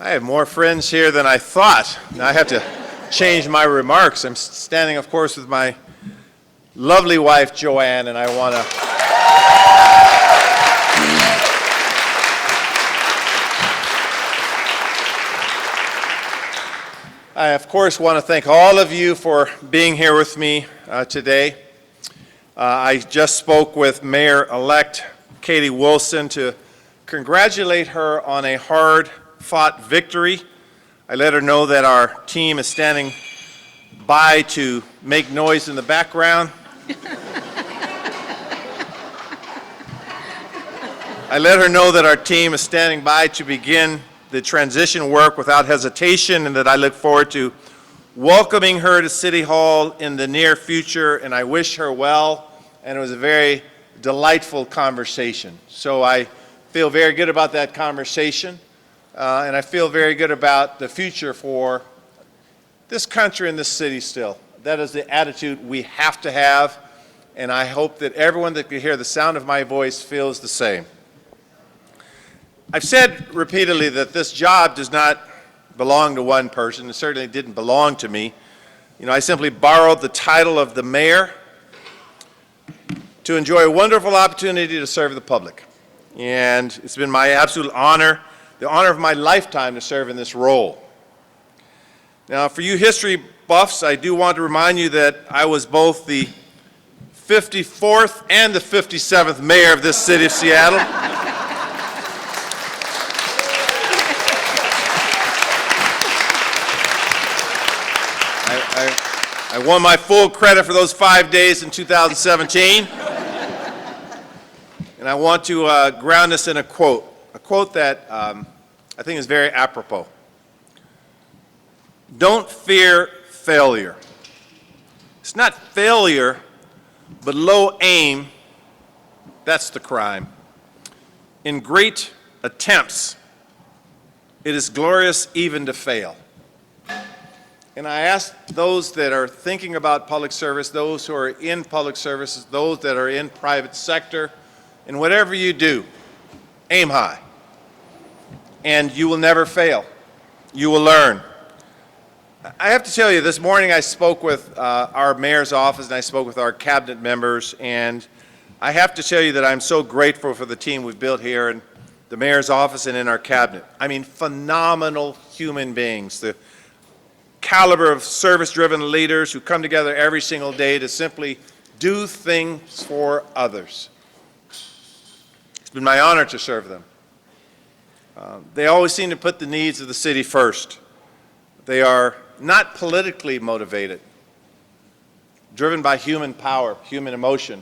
I have more friends here than I thought. Now I have to change my remarks. I'm standing, of course, with my lovely wife, Joanne, and I want to of course, want to thank all of you for being here with me today. I just spoke with Mayor-elect Katie Wilson to congratulate her on a hard-fought victory. I let her know that our team is standing by to make noise in the background. I let her know that our team is standing by to begin the transition work without hesitation, and that I look forward to welcoming her to City Hall in the near future, and I wish her well, and it was a very delightful conversation. So I feel very good about that conversation, and I feel very good about the future for this country and this city still. That is the attitude we have to have, and I hope that everyone that can hear the sound of my voice feels the same. I've said repeatedly that this job does not belong to one person. It certainly didn't belong to me. You know, I simply borrowed the title of the mayor to enjoy a wonderful opportunity to serve the public. And it's been my absolute honor, the honor of my lifetime, to serve in this role. Now, for you history buffs, I do want to remind you that I was both the 54th and the 57th mayor of this city of Seattle. I won my full credit for those 5 days in 2017. And I want to ground this in a quote that I think is very apropos. Don't fear failure. It's not failure, but low aim, that's the crime. In great attempts, it is glorious even to fail. And I ask those that are thinking about public service, those who are in public services, those that are in private sector, and whatever you do, aim high. And you will never fail. You will learn. I have to tell you, this morning I spoke with our mayor's office and I spoke with our cabinet members, and I have to tell you that I'm so grateful for the team we've built here in the mayor's office and in our cabinet. I mean, phenomenal human beings. The caliber of service-driven leaders who come together every single day to simply do things for others. It's been my honor to serve them. They always seem to put the needs of the city first. They are not politically motivated, driven by human power, human emotion,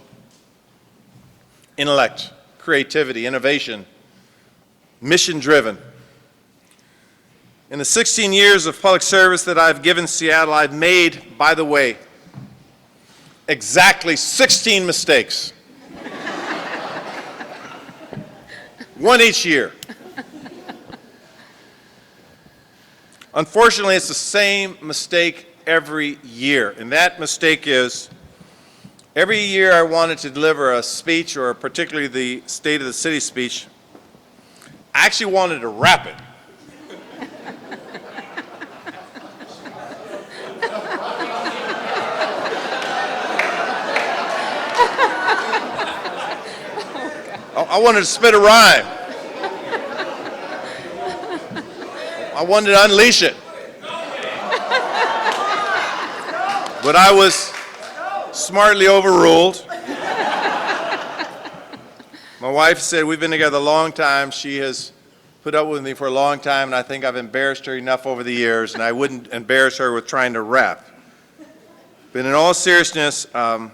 intellect, creativity, innovation, mission-driven. In the 16 years of public service that I've given Seattle, I've made, by the way, exactly 16 mistakes. One each year. Unfortunately, it's the same mistake every year, and that mistake is every year I wanted to deliver a speech, or particularly the State of the City speech, I actually wanted to rap it. I wanted to spit a rhyme. I wanted to unleash it. But I was smartly overruled. My wife said, we've been together a long time. She has put up with me for a long time, and I think I've embarrassed her enough over the years, and I wouldn't embarrass her with trying to rap. But in all seriousness, I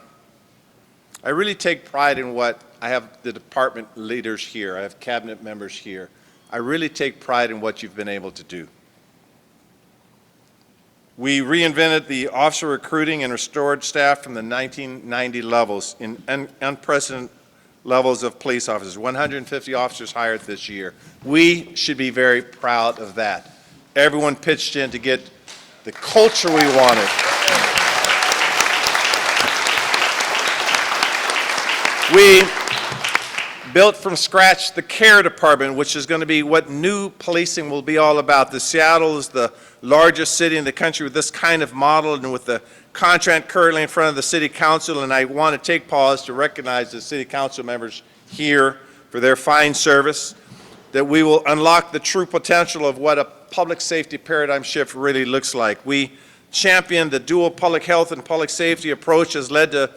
really take pride in what I have the department leaders here. I have cabinet members here. I really take pride in what you've been able to do. We reinvented the officer recruiting and restored staff from the 1990 levels in unprecedented levels of police officers, 150 officers hired this year. We should be very proud of that. Everyone pitched in to get the culture we wanted. built from scratch the care department, which is going to be what new policing will be all about. Seattle is the largest city in the country with this kind of model and with the contract currently in front of the city council, and I want to take pause to recognize the city council members here for their fine service, that we will unlock the true potential of what a public safety paradigm shift really looks like. We champion the dual public health and public safety approach has led to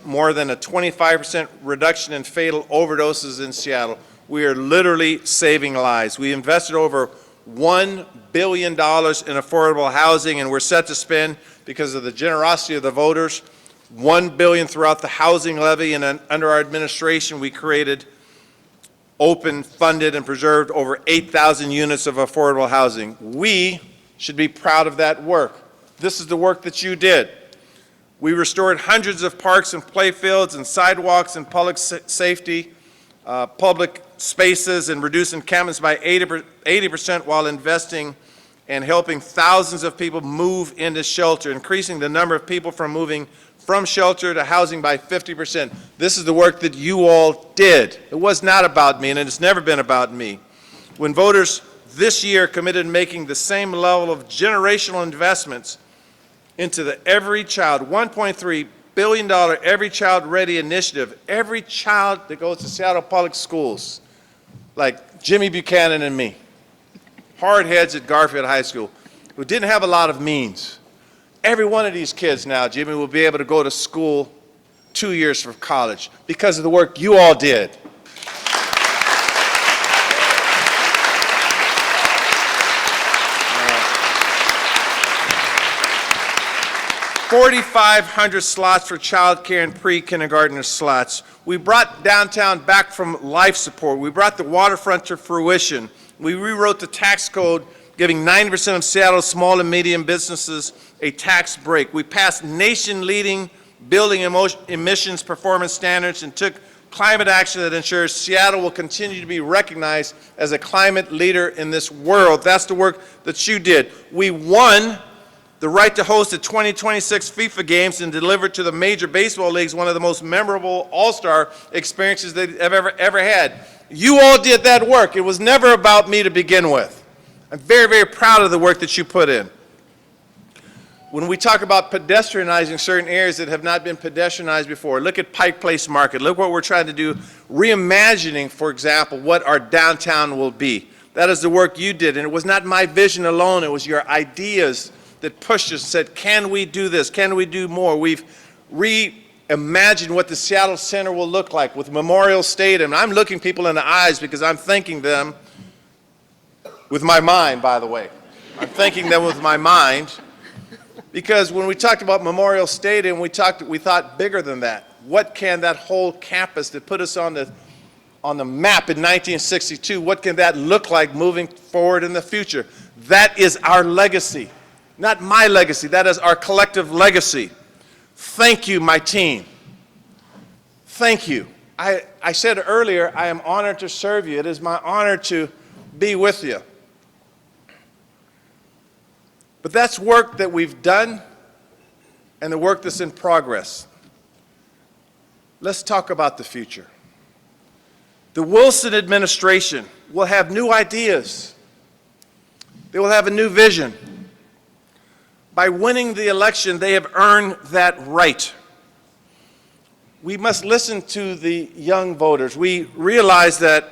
more than a 25% reduction in fatal overdoses in Seattle. We are literally saving lives. We invested over $1 billion in affordable housing, and we're set to spend, because of the generosity of the voters, $1 billion throughout the housing levy, and under our administration we created, opened, funded, and preserved over 8,000 units of affordable housing. We should be proud of that work. This is the work that you did. We restored hundreds of parks and playfields and sidewalks and public safety, public spaces, and reduced encampments by 80% while investing and helping thousands of people move into shelter, increasing the number of people from moving from shelter to housing by 50%. This is the work that you all did. It was not about me, and it's never been about me. When voters this year committed to making the same level of generational investments into the Every Child, $1.3 billion Every Child Ready initiative, every child that goes to Seattle Public Schools, like Jimmy Buchanan and me, hard heads at Garfield High School, who didn't have a lot of means. Every one of these kids now, Jimmy, will be able to go to school 2 years from college because of the work you all did. 4,500 slots for child care and pre-kindergartner slots. We brought downtown back from life support. We brought the waterfront to fruition. We rewrote the tax code, giving 90% of Seattle's small and medium businesses a tax break. We passed nation-leading building emissions performance standards and took climate action that ensures Seattle will continue to be recognized as a climate leader in this world. That's the work that you did. We won the right to host the 2026 FIFA games and delivered to the major baseball leagues one of the most memorable all-star experiences they've ever had. You all did that work. It was never about me to begin with. I'm very, very proud of the work that you put in. When we talk about pedestrianizing certain areas that have not been pedestrianized before, look at Pike Place Market. Look what we're trying to do, reimagining, for example, what our downtown will be. That is the work you did, and it was not my vision alone. It was your ideas that pushed us and said, can we do this? Can we do more? We've reimagined what the Seattle Center will look like with Memorial Stadium. I'm looking people in the eyes because I'm thanking them with my mind, by the way. I'm thanking them with my mind because when we talked about Memorial Stadium, we thought bigger than that. What can that whole campus that put us on the map in 1962, what can that look like moving forward in the future? That is our legacy. Not my legacy, that is our collective legacy. Thank you, my team. Thank you. I said earlier, I am honored to serve you. It is my honor to be with you. But that's work that we've done and the work that's in progress. Let's talk about the future. The Wilson administration will have new ideas. They will have a new vision. By winning the election, they have earned that right. We must listen to the young voters. We realize that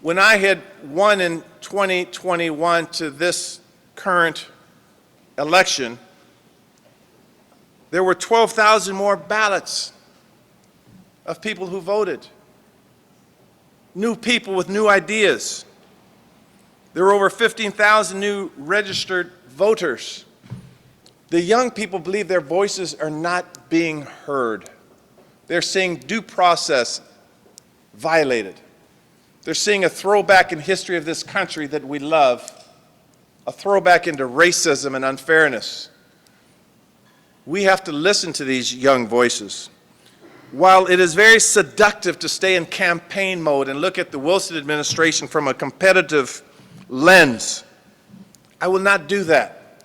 when I had won in 2021 to this current election, there were 12,000 more ballots of people who voted. New people with new ideas. There were over 15,000 new registered voters. The young people believe their voices are not being heard. They're seeing due process violated. They're seeing a throwback in history of this country that we love, a throwback into racism and unfairness. We have to listen to these young voices. While it is very seductive to stay in campaign mode and look at the Wilson administration from a competitive lens, I will not do that.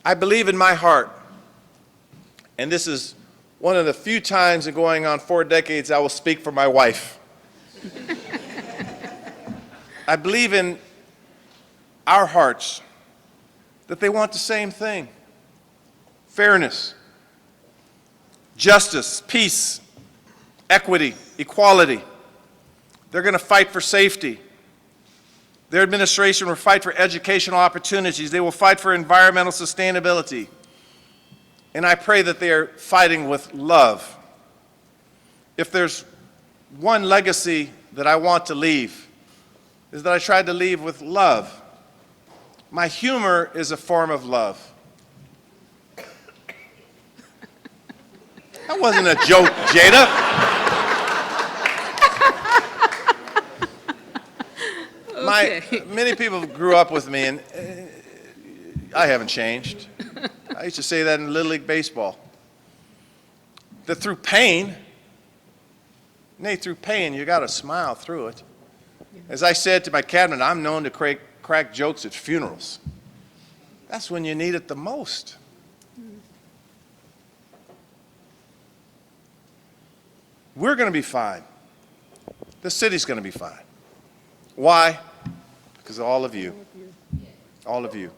I believe in my heart, and this is one of the few times in going on 4 decades I will speak for my wife. I believe in our hearts that they want the same thing: fairness, justice, peace, equity, equality. They're going to fight for safety. Their administration will fight for educational opportunities. They will fight for environmental sustainability. And I pray that they are fighting with love. If there's one legacy that I want to leave, is that I tried to leave with love. My humor is a form of love. That wasn't a joke, Jada. Many people grew up with me, and I haven't changed. I used to say that in Little League Baseball. That through pain, Nate, through pain, you got to smile through it. As I said to my cabinet, I'm known to crack jokes at funerals. That's when you need it the most. We're going to be fine. The city's going to be fine. Why? Because of all of you. All of you.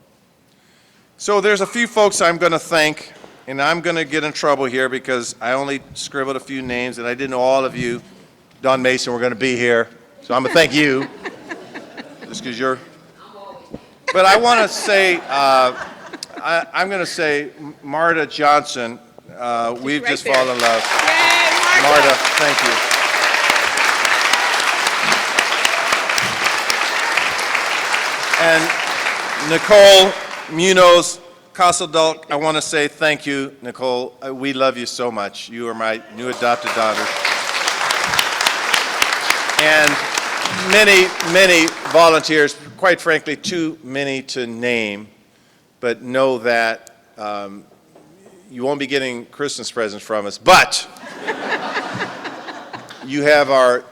So there's a few folks I'm going to thank, and I'm going to get in trouble here because I only scribbled a few names, and I didn't know all of you, Don Mason, were going to be here. So I'm going to thank you, just because you're. But I want to say, I'm going to say, Marta Johnson, we've just fallen in love. Yay, Marta, thank you. And Nicole Munoz Casadulk, I want to say thank you, Nicole. We love you so much. You are my new adopted daughter. And many, many volunteers, quite frankly, too many to name, but know that you won't be getting Christmas presents from us, but you have our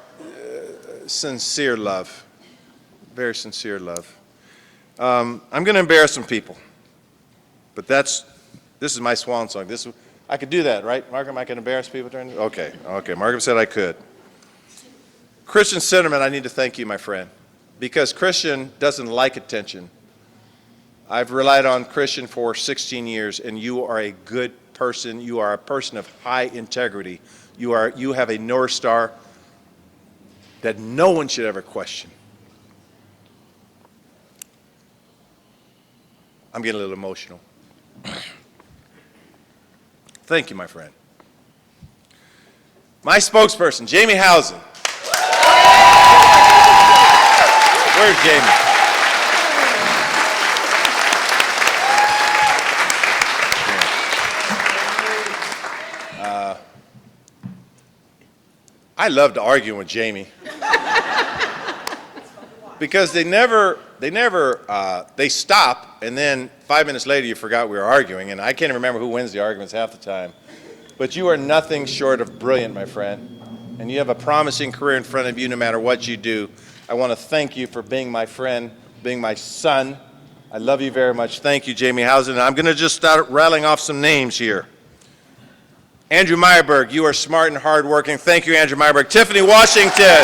sincere love, very sincere love. I'm going to embarrass some people, but this is my swan song. I could do that, right, Markham? I can embarrass people during this? Okay, Markham said I could. Christian Sinnerman, I need to thank you, my friend, because Christian doesn't like attention. I've relied on Christian for 16 years, and you are a good person. You are a person of high integrity. You have a North Star that no one should ever question. I'm getting a little emotional. Thank you, my friend. My spokesperson, Jamie Housen. Where's Jamie? I love to argue with Jamie because they stop, and then 5 minutes later you forgot we were arguing, and I can't even remember who wins the arguments half the time. But you are nothing short of brilliant, my friend, and you have a promising career in front of you no matter what you do. I want to thank you for being my friend, being my son. I love you very much. Thank you, Jamie Housen. And I'm going to just start rattling off some names here. Andrew Meyerberg, you are smart and hardworking. Thank you, Andrew Meyerberg. Tiffany Washington.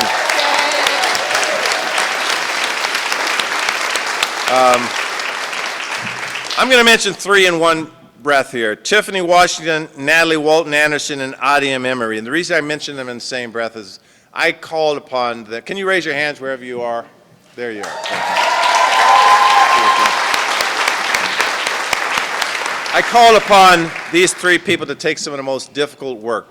I'm going to mention 3 in one breath here. Tiffany Washington, Natalie Walton Anderson, and Adia Emery. And the reason I mention them in the same breath is I called upon the, can you raise your hands wherever you are? There you are. I called upon these 3 people to take some of the most difficult work,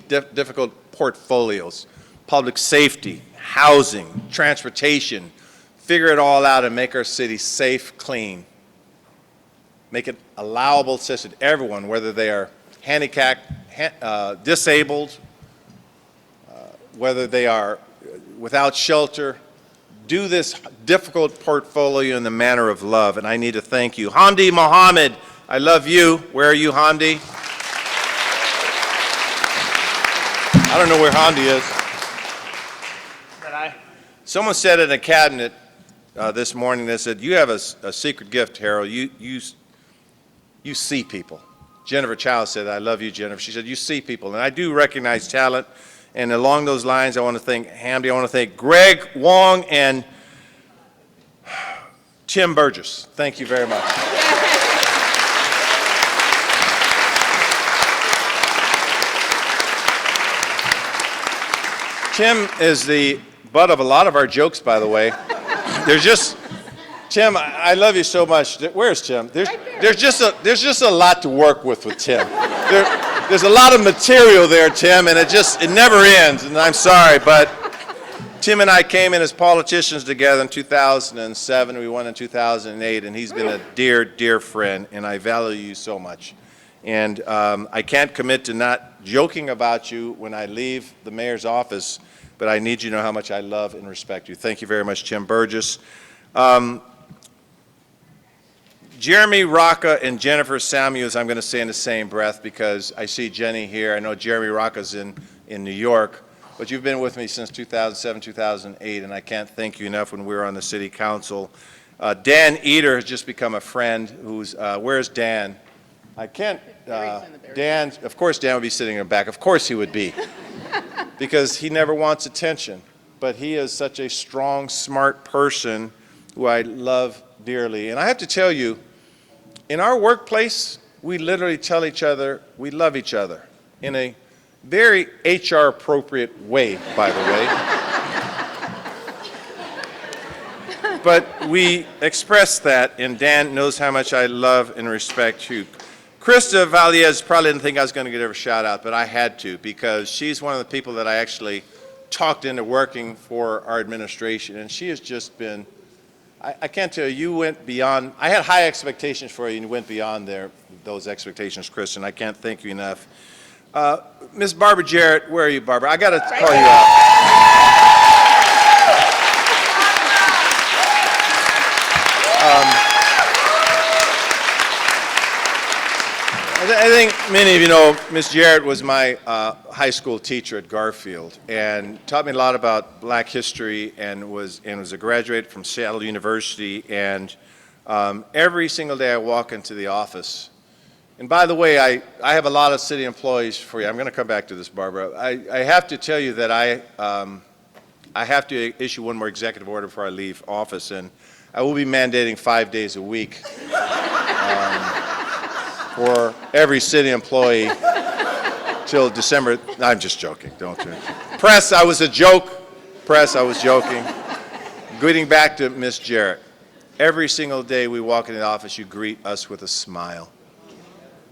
difficult portfolios, public safety, housing, transportation, figure it all out and make our city safe, clean, make it allowable to everyone, whether they are handicapped, disabled, whether they are without shelter. Do this difficult portfolio in the manner of love, and I need to thank you. Hamdi Mohammed, I love you. Where are you, Hamdi? I don't know where Hamdi is. Someone said in a cabinet this morning, they said, you have a secret gift, Harrell. You see people. Jennifer Chow said, I love you, Jennifer. She said, you see people. And I do recognize talent. And along those lines, I want to thank Hamdi. I want to thank Greg Wong and Tim Burgess. Thank you very much. Tim is the butt of a lot of our jokes, by the way. Tim, I love you so much. Where's Tim? There's just a lot to work with Tim. There's a lot of material there, Tim, and it never ends, and I'm sorry, but Tim and I came in as politicians together in 2007. We won in 2008, and he's been a dear, dear friend, and I value you so much. And I can't commit to not joking about you when I leave the mayor's office, but I need you to know how much I love and respect you. Thank you very much, Tim Burgess. Jeremy Rocca and Jennifer Samuels, I'm going to say in the same breath because I see Jenny here. I know Jeremy Rocca's in New York, but you've been with me since 2007, 2008, and I can't thank you enough when we were on the city council. Dan Eder has just become a friend who's, where's Dan? I can't, Dan, of course Dan would be sitting in the back. Of course he would be, because he never wants attention. But he is such a strong, smart person who I love dearly. And I have to tell you, in our workplace, we literally tell each other we love each other in a very HR appropriate way, by the way. But we express that, and Dan knows how much I love and respect you. Krista Valdez probably didn't think I was going to get her a shout out, but I had to, because she's one of the people that I actually talked into working for our administration, and she has just been, I can't tell you, you went beyond. I had high expectations for you, and you went beyond those expectations, Kristen. I can't thank you enough. Miss Barbara Jarrett, where are you, Barbara? I got to call you out. I think many of you know Miss Jarrett was my high school teacher at Garfield and taught me a lot about black history and was a graduate from Seattle University. And every single day I walk into the office, and by the way, I have a lot of city employees for you. I'm going to come back to this, Barbara. I have to tell you that I have to issue one more executive order before I leave office, and I will be mandating 5 days a week. For every city employee till December. I'm just joking, don't you? Press, I was a joke. Press, I was joking. Getting back to Miss Jarrett. Every single day we walk in the office, you greet us with a smile.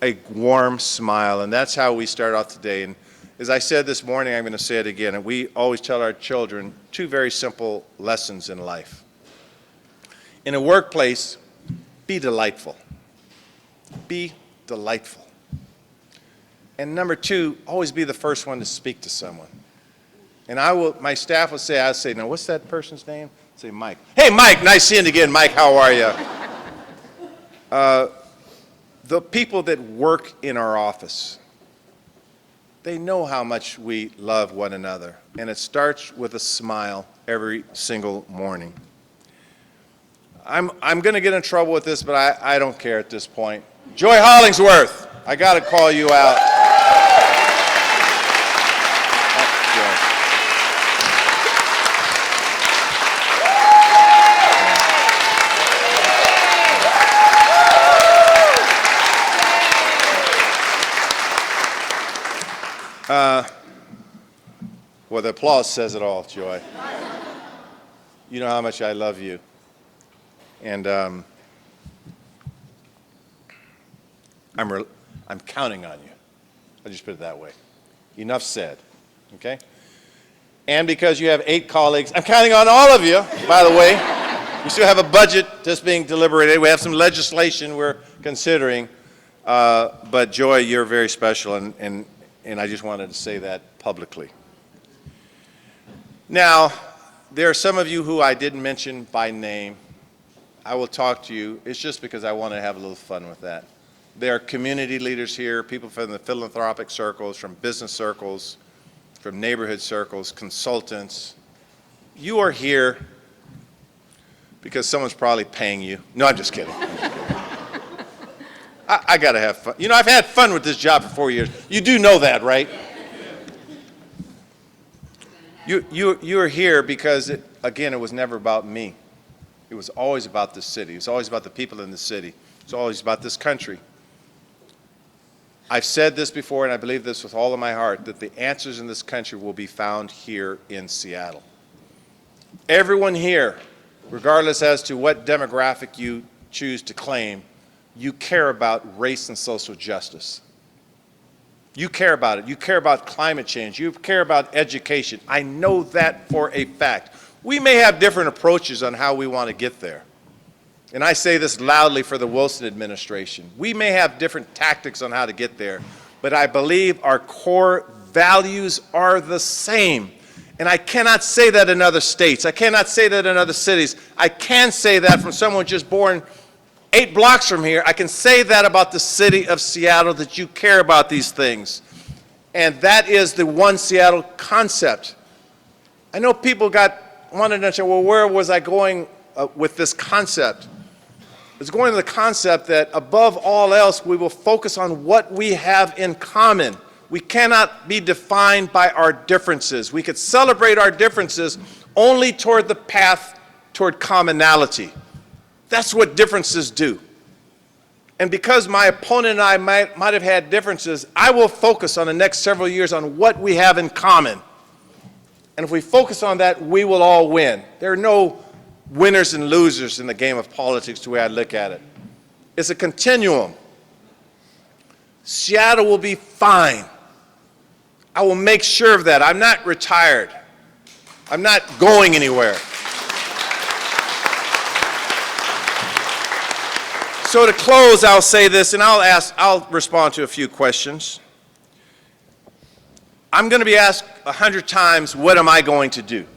A warm smile, and that's how we start off today. And as I said this morning, I'm going to say it again, and we always tell our children two very simple lessons in life. In a workplace, be delightful. Be delightful. And number two, always be the first one to speak to someone. And my staff will say, I'll say, now what's that person's name? I'll say, Mike. Hey, Mike, nice seeing you again. Mike, how are you? The people that work in our office, they know how much we love one another. And it starts with a smile every single morning. I'm going to get in trouble with this, but I don't care at this point. Joy Hollingsworth, I got to call you out. Well, the applause says it all, Joy. You know how much I love you. And I'm counting on you. I'll just put it that way. Enough said, okay? And because you have 8 colleagues, I'm counting on all of you, by the way. We still have a budget just being deliberated. We have some legislation we're considering. But Joy, you're very special, and I just wanted to say that publicly. Now, there are some of you who I didn't mention by name. I will talk to you. It's just because I want to have a little fun with that. There are community leaders here, people from the philanthropic circles, from business circles, from neighborhood circles, consultants. You are here because someone's probably paying you. No, I'm just kidding. I got to have fun. You know, I've had fun with this job for 4 years. You do know that, right? You are here because, again, it was never about me. It was always about the city. It was always about the people in the city. It was always about this country. I've said this before, and I believe this with all of my heart, that the answers in this country will be found here in Seattle. Everyone here, regardless as to what demographic you choose to claim, you care about race and social justice. You care about it. You care about climate change. You care about education. I know that for a fact. We may have different approaches on how we want to get there. And I say this loudly for the Wilson administration. We may have different tactics on how to get there, but I believe our core values are the same. And I cannot say that in other states. I cannot say that in other cities. I can say that from someone just born 8 blocks from here. I can say that about the city of Seattle, that you care about these things. And that is the One Seattle concept. I know people wanted to know, well, where was I going with this concept? It's going to the concept that above all else, we will focus on what we have in common. We cannot be defined by our differences. We could celebrate our differences only toward the path toward commonality. That's what differences do. And because my opponent and I might have had differences, I will focus on the next several years on what we have in common. And if we focus on that, we will all win. There are no winners and losers in the game of politics, the way I look at it. It's a continuum. Seattle will be fine. I will make sure of that. I'm not retired. I'm not going anywhere. So to close, I'll say this, and I'll respond to a few questions. I'm going to be asked 100 times, what am I going to do?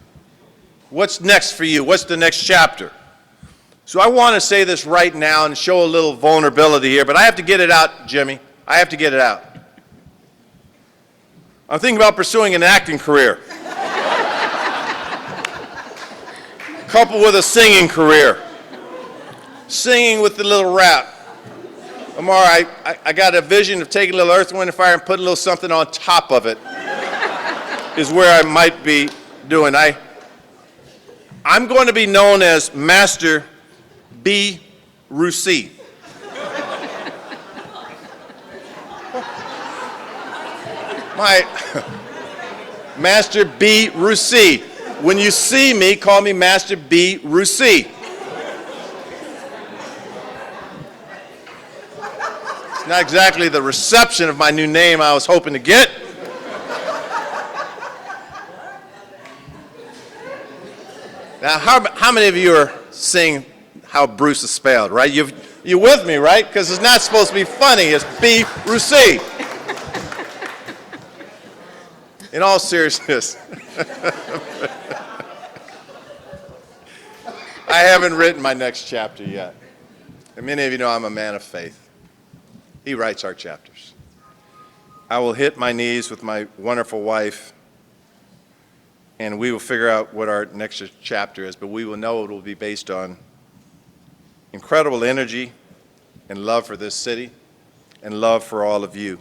What's next for you? What's the next chapter? So I want to say this right now and show a little vulnerability here, but I have to get it out, Jimmy. I have to get it out. I'm thinking about pursuing an acting career, coupled with a singing career. Singing with the little rap. Amar, I got a vision of taking a little Earth, Wind, and Fire and putting a little something on top of it is where I might be doing. I'm going to be known as Master B. Russi. Master B. Russi. When you see me, call me Master B. Russi. Not exactly the reception of my new name I was hoping to get. Now, how many of you are seeing how Bruce is spelled, right? You're with me, right? Because it's not supposed to be funny. It's B. Russi. In all seriousness, I haven't written my next chapter yet. And many of you know I'm a man of faith. He writes our chapters. I will hit my knees with my wonderful wife, and we will figure out what our next chapter is, but we will know it will be based on incredible energy and love for this city and love for all of you.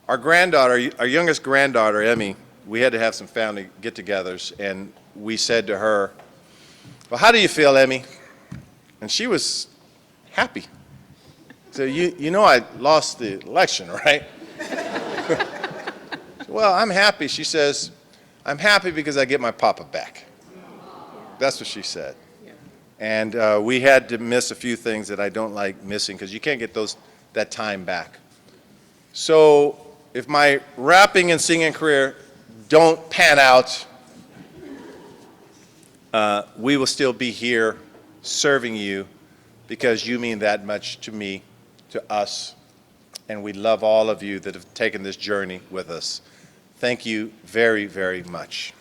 Our granddaughter, our youngest granddaughter, Emmy, we had to have some family get-togethers, and we said to her, well, how do you feel, Emmy? And she was happy. So you know I lost the election, right? Well, I'm happy. She says, I'm happy because I get my papa back. That's what she said. And we had to miss a few things that I don't like missing because you can't get that time back. So if my rapping and singing career don't pan out, we will still be here serving you because you mean that much to me, to us, and we love all of you that have taken this journey with us. Thank you very, very much.